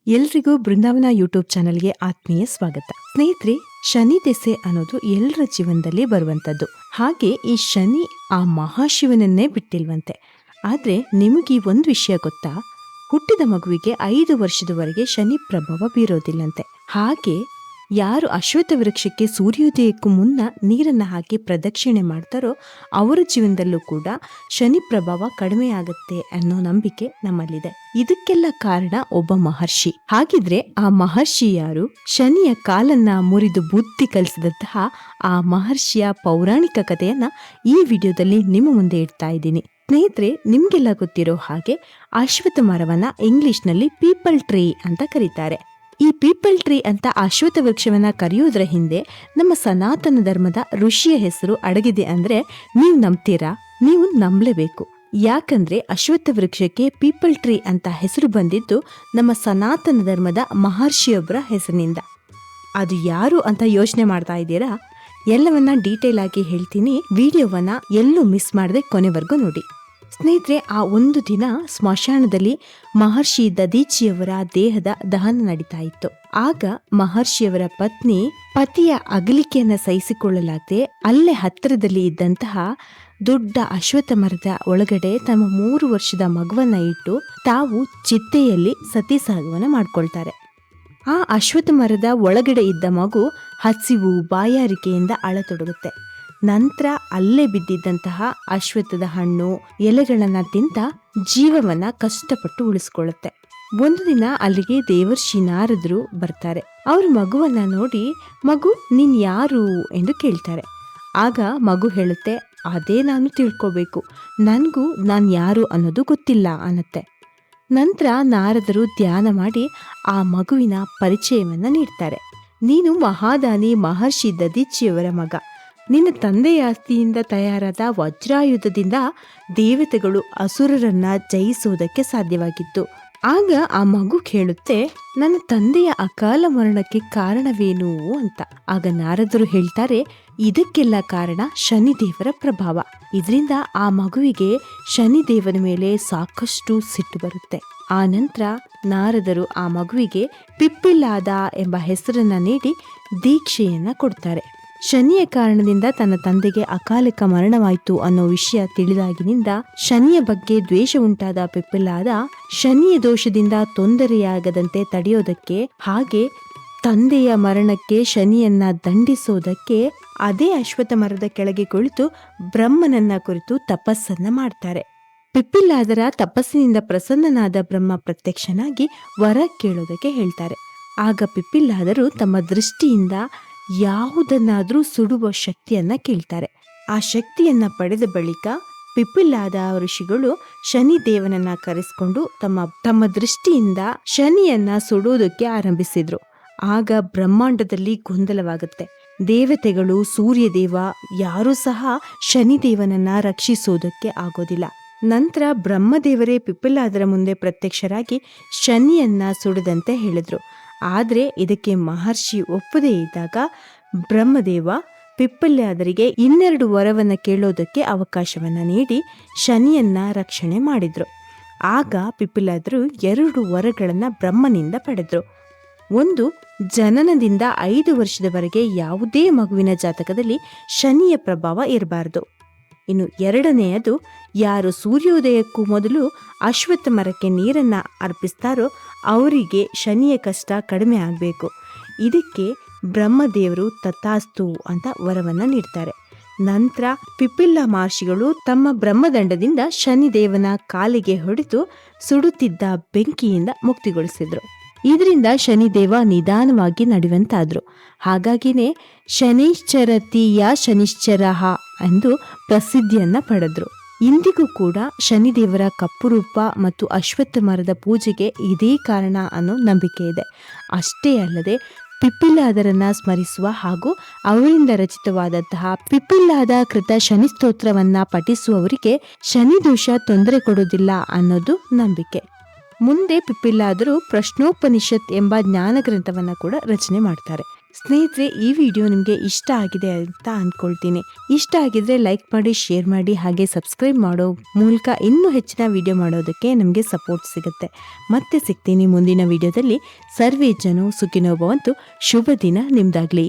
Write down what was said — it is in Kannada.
ಎಲ್ರಿಗೂ ಬೃಂದಾವನ ಯೂಟ್ಯೂಬ್ ಚಾನಲ್ಗೆ ಆತ್ಮೀಯ ಸ್ವಾಗತ. ಸ್ನೇಹಿತರೆ, ಶನಿ ದೆಸೆ ಅನ್ನೋದು ಎಲ್ಲರ ಜೀವನದಲ್ಲಿ ಬರುವಂತದ್ದು. ಹಾಗೆ ಈ ಶನಿ ಆ ಮಹಾಶಿವನನ್ನೇ ಬಿಟ್ಟಿಲ್ವಂತೆ. ಆದ್ರೆ ನಿಮಗೆ ಒಂದು ವಿಷಯ ಗೊತ್ತಾ? ಹುಟ್ಟಿದ ಮಗುವಿಗೆ 5 ವರ್ಷದವರೆಗೆ ಶನಿ ಪ್ರಭಾವ ಬೀರೋದಿಲ್ಲಂತೆ. ಹಾಗೆ ಯಾರು ಅಶ್ವತ್ಥ ವೃಕ್ಷಕ್ಕೆ ಸೂರ್ಯೋದಯಕ್ಕೂ ಮುನ್ನ ನೀರನ್ನ ಹಾಕಿ ಪ್ರದಕ್ಷಿಣೆ ಮಾಡ್ತಾರೋ ಅವರ ಜೀವನದಲ್ಲೂ ಕೂಡ ಶನಿ ಪ್ರಭಾವ ಕಡಿಮೆ ಆಗುತ್ತೆ ಅನ್ನೋ ನಂಬಿಕೆ ನಮ್ಮಲ್ಲಿದೆ. ಇದಕ್ಕೆಲ್ಲ ಕಾರಣ ಒಬ್ಬ ಮಹರ್ಷಿ. ಹಾಗಿದ್ರೆ ಆ ಮಹರ್ಷಿ ಯಾರು? ಶನಿಯ ಕಾಲನ್ನ ಮುರಿದು ಬುದ್ಧಿ ಕಲಿಸಿದಂತಹ ಆ ಮಹರ್ಷಿಯ ಪೌರಾಣಿಕ ಕಥೆಯನ್ನ ಈ ವಿಡಿಯೋದಲ್ಲಿ ನಿಮ್ಮ ಮುಂದೆ ಇಡ್ತಾ ಇದ್ದೀನಿ. ಸ್ನೇಹಿತರೆ, ನಿಮ್ಗೆಲ್ಲ ಗೊತ್ತಿರೋ ಹಾಗೆ ಅಶ್ವತ್ಥ ಮರವನ್ನ ಇಂಗ್ಲಿಷ್ನಲ್ಲಿ ಪೀಪಲ್ ಟ್ರೀ ಅಂತ ಕರೀತಾರೆ. ಈ ಪೀಪಲ್ ಟ್ರೀ ಅಂತ ಅಶ್ವತ್ಥ ವೃಕ್ಷವನ್ನ ಕರೆಯೋದ್ರ ಹಿಂದೆ ನಮ್ಮ ಸನಾತನ ಧರ್ಮದ ಋಷಿಯ ಹೆಸರು ಅಡಗಿದೆ ಅಂದ್ರೆ ನೀವು ನಂಬ್ತೀರಾ? ನೀವು ನಂಬಲೇಬೇಕು. ಯಾಕಂದ್ರೆ ಅಶ್ವತ್ಥ ವೃಕ್ಷಕ್ಕೆ ಪೀಪಲ್ ಟ್ರೀ ಅಂತ ಹೆಸರು ಬಂದಿದ್ದು ನಮ್ಮ ಸನಾತನ ಧರ್ಮದ ಮಹರ್ಷಿಯೊಬ್ಬರ ಹೆಸರಿನಿಂದ. ಅದು ಯಾರು ಅಂತ ಯೋಚನೆ ಮಾಡ್ತಾ ಇದ್ದೀರಾ? ಎಲ್ಲವನ್ನ ಡೀಟೇಲ್ ಆಗಿ ಹೇಳ್ತೀನಿ. ವಿಡಿಯೋವನ್ನ ಎಲ್ಲೂ ಮಿಸ್ ಮಾಡದೆ ಕೊನೆವರೆಗೂ ನೋಡಿ. ಸ್ನೇಹಿತರೆ, ಆ ಒಂದು ದಿನ ಸ್ಮಶಾನದಲ್ಲಿ ಮಹರ್ಷಿ ದದೀಚಿಯವರ ದೇಹದ ದಹನ ನಡೀತಾ ಇತ್ತು. ಆಗ ಮಹರ್ಷಿಯವರ ಪತ್ನಿ ಪತಿಯ ಅಗಲಿಕೆಯನ್ನ ಸಹಿಸಿಕೊಳ್ಳಲಾಗದೆ ಅಲ್ಲೇ ಹತ್ತಿರದಲ್ಲಿ ಇದ್ದಂತಹ ದೊಡ್ಡ ಅಶ್ವತ್ಥ ಮರದ ಒಳಗಡೆ ತಮ್ಮ 3 ವರ್ಷದ ಮಗುವನ್ನ ಇಟ್ಟು ತಾವು ಚಿತೆಯಲ್ಲಿ ಸತಿಸಹಗಮನ ಮಾಡ್ಕೊಳ್ತಾರೆ. ಆ ಅಶ್ವತ್ಥ ಮರದ ಒಳಗಡೆ ಇದ್ದ ಮಗು ಹಸಿವು ಬಾಯಾರಿಕೆಯಿಂದ ಅಳತೊಡಗುತ್ತೆ. ನಂತರ ಅಲ್ಲೇ ಬಿದ್ದಿದ್ದಂತಹ ಅಶ್ವತ್ಥದ ಹಣ್ಣು ಎಲೆಗಳನ್ನ ತಿಂತ ಜೀವವನ್ನ ಕಷ್ಟಪಟ್ಟು ಉಳಿಸ್ಕೊಳ್ಳುತ್ತೆ. ಒಂದು ದಿನ ಅಲ್ಲಿಗೆ ದೇವರ್ಷಿ ನಾರದರು ಬರ್ತಾರೆ. ಅವ್ರ ಮಗುವನ್ನ ನೋಡಿ, ಮಗು ನೀನ್ ಯಾರು ಎಂದು ಕೇಳ್ತಾರೆ. ಆಗ ಮಗು ಹೇಳುತ್ತೆ, ಅದೇ ನಾನು ತಿಳ್ಕೋಬೇಕು, ನನ್ಗೂ ನಾನ್ ಯಾರು ಅನ್ನೋದು ಗೊತ್ತಿಲ್ಲ ಅನ್ನತ್ತೆ. ನಂತರ ನಾರದರು ಧ್ಯಾನ ಮಾಡಿ ಆ ಮಗುವಿನ ಪರಿಚಯವನ್ನ ನೀಡ್ತಾರೆ. ನೀನು ಮಹಾದಾನಿ ಮಹರ್ಷಿ ದದೀಚಿಯವರ ಮಗ. ನಿನ್ನ ತಂದೆಯ ಆಸ್ತಿಯಿಂದ ತಯಾರಾದ ವಜ್ರಾಯುಧದಿಂದ ದೇವತೆಗಳು ಅಸುರರನ್ನ ಜಯಿಸುವುದಕ್ಕೆ ಸಾಧ್ಯವಾಗಿತ್ತು. ಆಗ ಆ ಮಗು ಕೇಳುತ್ತೆ, ನನ್ನ ತಂದೆಯ ಅಕಾಲ ಮರಣಕ್ಕೆ ಕಾರಣವೇನು ಅಂತ. ಆಗ ನಾರದರು ಹೇಳ್ತಾರೆ, ಇದಕ್ಕೆಲ್ಲ ಕಾರಣ ಶನಿದೇವರ ಪ್ರಭಾವ. ಇದರಿಂದ ಆ ಮಗುವಿಗೆ ಶನಿದೇವನ ಮೇಲೆ ಸಾಕಷ್ಟು ಸಿಟ್ಟು ಬರುತ್ತೆ. ಆ ನಂತರ ನಾರದರು ಆ ಮಗುವಿಗೆ ಪಿಪ್ಪಿಲಾದ ಎಂಬ ಹೆಸರನ್ನ ನೀಡಿ ದೀಕ್ಷೆಯನ್ನ ಕೊಡ್ತಾರೆ. ಶನಿಯ ಕಾರಣದಿಂದ ತನ್ನ ತಂದೆಗೆ ಅಕಾಲಿಕ ಮರಣವಾಯಿತು ಅನ್ನೋ ವಿಷಯ ತಿಳಿದಾಗಿನಿಂದ ಶನಿಯ ಬಗ್ಗೆ ದ್ವೇಷ ಉಂಟಾದ ಪಿಪ್ಪಿಲಾದ ಶನಿಯ ದೋಷದಿಂದ ತೊಂದರೆಯಾಗದಂತೆ ತಡೆಯೋದಕ್ಕೆ ಹಾಗೆ ತಂದೆಯ ಮರಣಕ್ಕೆ ಶನಿಯನ್ನ ದಂಡಿಸೋದಕ್ಕೆ ಅದೇ ಅಶ್ವತ್ಥ ಮರದ ಕೆಳಗೆ ಕುಳಿತು ಬ್ರಹ್ಮನನ್ನ ಕುರಿತು ತಪಸ್ಸನ್ನ ಮಾಡ್ತಾರೆ. ಪಿಪ್ಪಿಲಾದರ ತಪಸ್ಸಿನಿಂದ ಪ್ರಸನ್ನನಾದ ಬ್ರಹ್ಮ ಪ್ರತ್ಯಕ್ಷನಾಗಿ ವರ ಕೇಳೋದಕ್ಕೆ ಹೇಳ್ತಾರೆ. ಆಗ ಪಿಪ್ಪಿಲಾದರು ತಮ್ಮ ದೃಷ್ಟಿಯಿಂದ ಯಾವುದನ್ನಾದ್ರೂ ಸುಡುವ ಶಕ್ತಿಯನ್ನ ಕೇಳ್ತಾರೆ. ಆ ಶಕ್ತಿಯನ್ನ ಪಡೆದ ಬಳಿಕ ಪಿಪ್ಪಿಲಾದ ಋಷಿಗಳು ಶನಿದೇವನನ್ನ ಕರೆಸಿಕೊಂಡು ತಮ್ಮ ದೃಷ್ಟಿಯಿಂದ ಶನಿಯನ್ನ ಸುಡೋದಕ್ಕೆ ಆರಂಭಿಸಿದ್ರು. ಆಗ ಬ್ರಹ್ಮಾಂಡದಲ್ಲಿ ಗೊಂದಲವಾಗುತ್ತೆ. ದೇವತೆಗಳು, ಸೂರ್ಯದೇವ ಯಾರೂ ಸಹ ಶನಿದೇವನನ್ನ ರಕ್ಷಿಸೋದಕ್ಕೆ ಆಗೋದಿಲ್ಲ. ನಂತರ ಬ್ರಹ್ಮದೇವರೇ ಪಿಪ್ಪಿಲಾದರ ಮುಂದೆ ಪ್ರತ್ಯಕ್ಷರಾಗಿ ಶನಿಯನ್ನ ಸುಡದಂತೆ ಹೇಳಿದ್ರು. ಆದ್ರೆ ಇದಕ್ಕೆ ಮಹರ್ಷಿ ಒಪ್ಪದೇ ಇದ್ದಾಗ ಬ್ರಹ್ಮದೇವ ಪಿಪ್ಪಲಾದರಿಗೆ 2 ವರವನ್ನ ಕೇಳೋದಕ್ಕೆ ಅವಕಾಶವನ್ನ ನೀಡಿ ಶನಿಯನ್ನ ರಕ್ಷಣೆ ಮಾಡಿದ್ರು. ಆಗ ಪಿಪ್ಪಿಲಾದರು 2 ವರಗಳನ್ನ ಬ್ರಹ್ಮನಿಂದ ಪಡೆದ್ರು. ಒಂದು, ಜನನದಿಂದ 5 ವರ್ಷದವರೆಗೆ ಯಾವುದೇ ಮಗುವಿನ ಜಾತಕದಲ್ಲಿ ಶನಿಯ ಪ್ರಭಾವ ಇರಬಾರದು. ಇನ್ನು 2ನೇಯದು, ಯಾರು ಸೂರ್ಯೋದಯಕ್ಕೂ ಮೊದಲು ಅಶ್ವತ್ಥ ಮರಕ್ಕೆ ನೀರನ್ನ ಅರ್ಪಿಸ್ತಾರೋ ಅವರಿಗೆ ಶನಿಯ ಕಷ್ಟ ಕಡಿಮೆ ಆಗಬೇಕು. ಇದಕ್ಕೆ ಬ್ರಹ್ಮದೇವರು ತಥಾಸ್ತು ಅಂತ ವರವನ್ನ ನೀಡ್ತಾರೆ. ನಂತರ ಪಿಪ್ಪಿಲ್ಲ ಮಹರ್ಷಿಗಳು ತಮ್ಮ ಬ್ರಹ್ಮದಂಡದಿಂದ ಶನಿದೇವನ ಕಾಲಿಗೆ ಹೊಡೆದು ಸುಡುತ್ತಿದ್ದ ಬೆಂಕಿಯಿಂದ ಮುಕ್ತಿಗೊಳಿಸಿದ್ರು. ಇದರಿಂದ ಶನಿದೇವ ನಿಧಾನವಾಗಿ ನಡೆಯುವಂತಾದ್ರು. ಹಾಗಾಗಿನೇ ಶನಿಶ್ಚರತೀಯ ಶನಿಶ್ಚರಃ ಎಂದು ಪ್ರಸಿದ್ಧಿಯನ್ನ ಪಡೆದ್ರು. ಇಂದಿಗೂ ಕೂಡ ಶನಿದೇವರ ಕಪ್ಪು ರೂಪ ಮತ್ತು ಅಶ್ವತ್ಥ ಮರದ ಪೂಜೆಗೆ ಇದೇ ಕಾರಣ ಅನ್ನೋ ನಂಬಿಕೆ ಇದೆ. ಅಷ್ಟೇ ಅಲ್ಲದೆ ಪಿಪ್ಪಿಲಾದರನ್ನ ಸ್ಮರಿಸುವ ಹಾಗೂ ಅವರಿಂದ ರಚಿತವಾದಂತಹ ಪಿಪ್ಪಿಲಾದ ಕೃತ ಶನಿ ಸ್ತೋತ್ರವನ್ನ ಪಠಿಸುವವರಿಗೆ ಶನಿ ದೋಷ ತೊಂದರೆ ಕೊಡುವುದಿಲ್ಲ ಅನ್ನೋದು ನಂಬಿಕೆ. ಮುಂದೆ ಪಿಪ್ಪಿಲಾದರು ಪ್ರಶ್ನೋಪನಿಷತ್ ಎಂಬ ಜ್ಞಾನ ಗ್ರಂಥವನ್ನ ಕೂಡ ರಚನೆ ಮಾಡ್ತಾರೆ. ಸ್ನೇಹಿತರೆ, ಈ ವಿಡಿಯೋ ನಿಮಗೆ ಇಷ್ಟ ಆಗಿದೆ ಅಂತ ಅಂದ್ಕೊಳ್ತೀನಿ. ಇಷ್ಟ ಆಗಿದ್ರೆ ಲೈಕ್ ಮಾಡಿ, ಶೇರ್ ಮಾಡಿ, ಹಾಗೆ ಸಬ್ಸ್ಕ್ರೈಬ್ ಮಾಡೋ ಮೂಲಕ ಇನ್ನೂ ಹೆಚ್ಚಿನ ವಿಡಿಯೋ ಮಾಡೋದಕ್ಕೆ ನಮಗೆ ಸಪೋರ್ಟ್ ಸಿಗುತ್ತೆ. ಮತ್ತೆ ಸಿಗ್ತೀನಿ ಮುಂದಿನ ವಿಡಿಯೋದಲ್ಲಿ. ಸರ್ವೇ ಜನ ಸುಖಿನೋ ಭವಂತು. ಶುಭ ದಿನ ನಿಮ್ದಾಗ್ಲಿ.